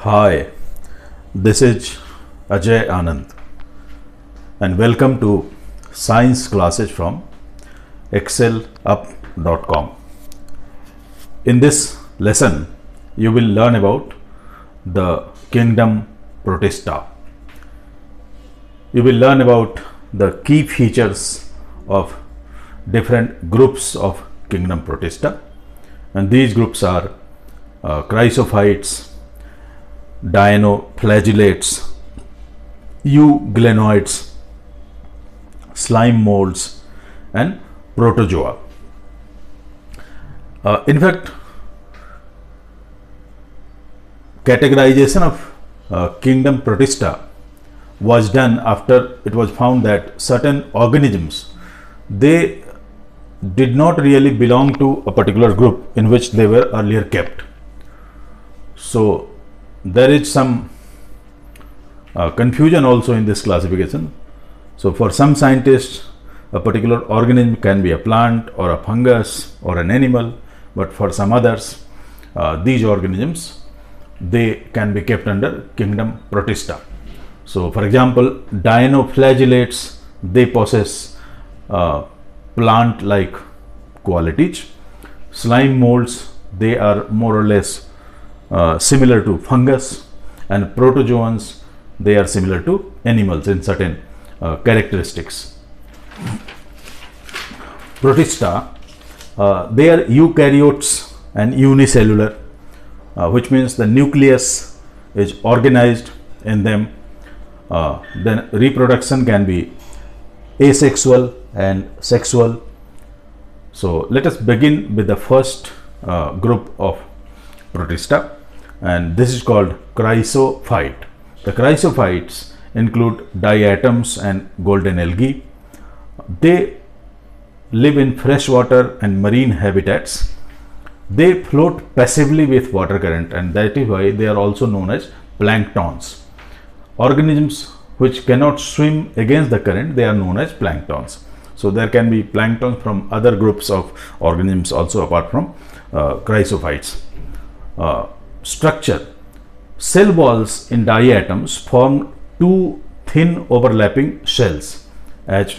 Hi, this is Ajay Anand and welcome to science classes from excelup.com. In this lesson, you will learn about the kingdom Protista. You will learn about the key features of different groups of kingdom Protista, and these groups are chrysophytes, dinoflagellates, euglenoids, slime molds, and protozoa. In fact, categorization of kingdom Protista was done after it was found that certain organisms, they did not really belong to a particular group in which they were earlier kept. So there is some confusion also in this classification. So for some scientists, a particular organism can be a plant or a fungus or an animal, but for some others, these organisms, they can be kept under kingdom Protista. So for example, dinoflagellates, they possess plant-like qualities. Slime molds, they are more or less similar to fungus, and protozoans, they are similar to animals in certain characteristics. Protista, they are eukaryotes and unicellular, which means the nucleus is organized in them. Then reproduction can be asexual and sexual. So let us begin with the first group of Protista, and this is called chrysophyte. The chrysophytes include diatoms and golden algae. They live in freshwater and marine habitats. They float passively with water current, and that is why they are also known as planktons. Organisms which cannot swim against the current, they are known as planktons. So there can be plankton from other groups of organisms also apart from chrysophytes. Structure: cell walls in diatoms form two thin overlapping shells as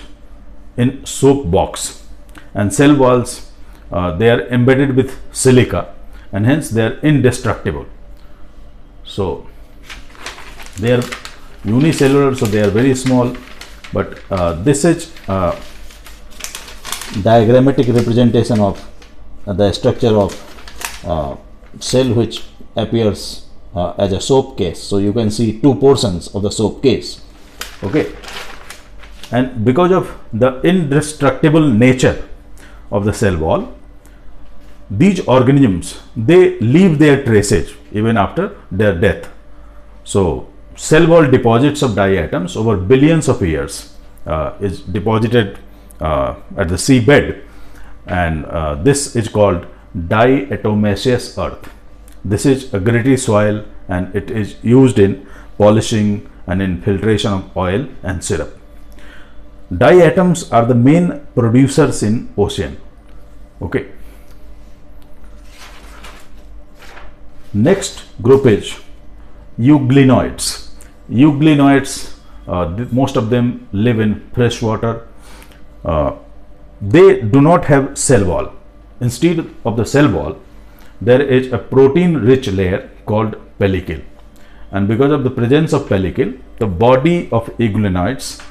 in soap box, and cell walls, they are embedded with silica, and hence they are indestructible. So they are unicellular, so they are very small, but this is diagrammatic representation of the structure of cell which appears as a soap case. So you can see two portions of the soap case. Okay, and because of the indestructible nature of the cell wall, these organisms, they leave their traces even after their death. So cell wall deposits of diatoms over billions of years is deposited at the seabed, and this is called diatomaceous earth. This is a gritty soil, and it is used in polishing and in filtration of oil and syrup. Diatoms are the main producers in ocean. Okay. Next group is euglenoids. Euglenoids, most of them live in fresh water. They do not have cell wall. Instead of the cell wall, there is a protein rich layer called pellicle, and because of the presence of pellicle, the body of euglenoids,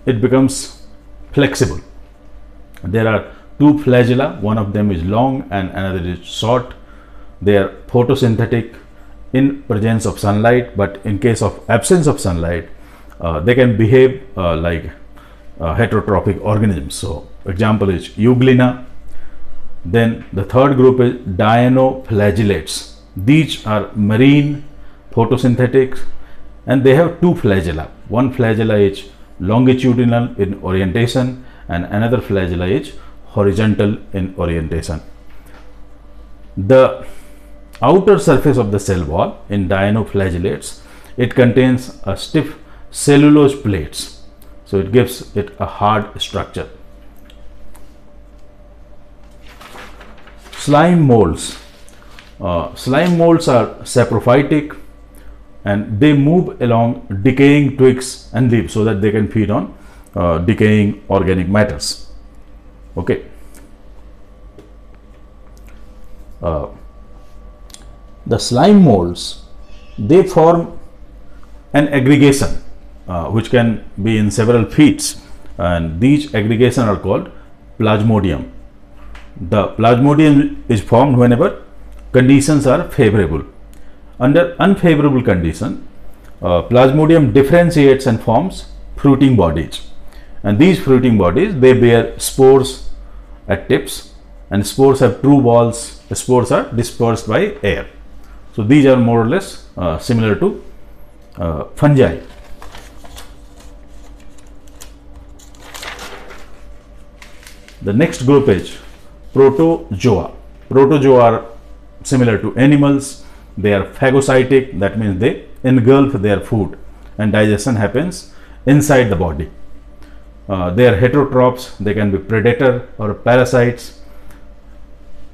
it becomes flexible. There are two flagella, one of them is long and another is short. They are photosynthetic in presence of sunlight, but in case of absence of sunlight, they can behave like heterotrophic organisms. So example is euglena. Then the third group is dinoflagellates. These are marine, photosynthetic, and they have two flagella. One flagella is longitudinal in orientation, and another flagella is horizontal in orientation. The outer surface of the cell wall in dinoflagellates, it contains a stiff cellulose plates, so it gives it a hard structure. Slime molds. Slime molds are saprophytic and they move along decaying twigs and leaves so that they can feed on decaying organic matters. Okay. The slime molds, they form an aggregation which can be in several feet, and these aggregations are called plasmodium. The plasmodium is formed whenever conditions are favorable. Under unfavorable condition, plasmodium differentiates and forms fruiting bodies, and these fruiting bodies, they bear spores at tips, and spores have true walls. The spores are dispersed by air. So these are more or less similar to fungi. The next group is protozoa. Protozoa are similar to animals. They are phagocytic, that means they engulf their food and digestion happens inside the body. They are heterotrophs, they can be predator or parasites.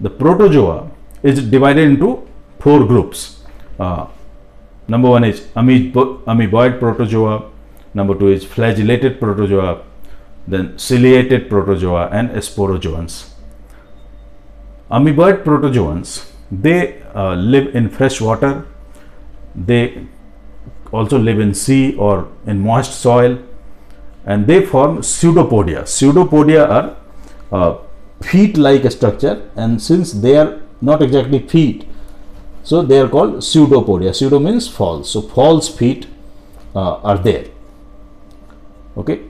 The protozoa is divided into 4 groups. Number 1 is amoeboid protozoa, number 2 is flagellated protozoa, then ciliated protozoa and sporozoans. Amoeboid protozoans, they live in fresh water, they also live in sea or in moist soil, and they form pseudopodia. Pseudopodia are feet-like structure, and since they are not exactly feet, so they are called pseudopodia. Pseudo means false, so false feet are there. Okay.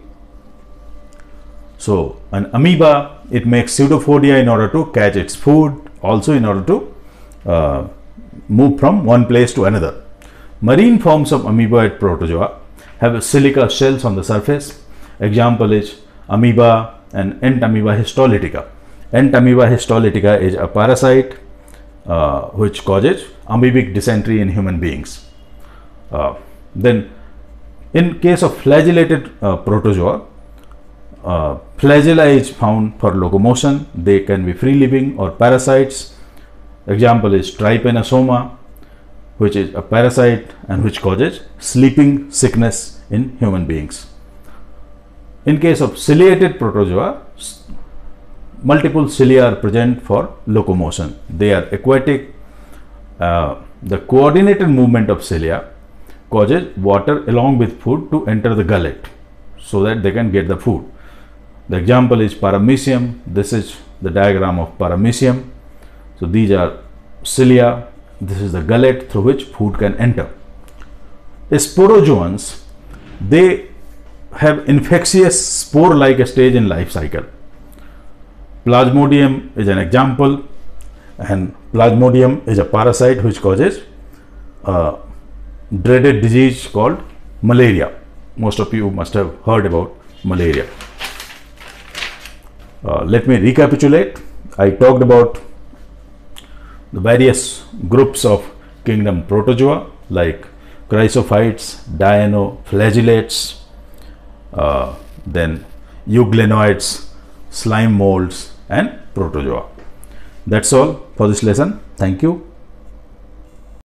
So an amoeba, it makes pseudopodia in order to catch its food, also in order to move from one place to another. Marine forms of amoeboid protozoa have silica shells on the surface. Example is amoeba and Entamoeba histolytica. Entamoeba histolytica is a parasite which causes amoebic dysentery in human beings. Then in case of flagellated protozoa, flagella is found for locomotion. They can be free living or parasites. Example is trypanosoma, which is a parasite and which causes sleeping sickness in human beings. In case of ciliated protozoa, multiple cilia are present for locomotion. They are aquatic. The coordinated movement of cilia causes water along with food to enter the gullet so that they can get the food. The example is paramecium. This is the diagram of paramecium. So these are cilia. This is the gullet through which food can enter. Sporozoans, they have infectious spore-like stage in life cycle. Plasmodium is an example, and Plasmodium is a parasite which causes a dreaded disease called malaria. Most of you must have heard about malaria. Let me recapitulate. I talked about the various groups of kingdom protozoa like chrysophytes, dinoflagellates, then euglenoids, slime molds and protozoa. That's all for this lesson. Thank you.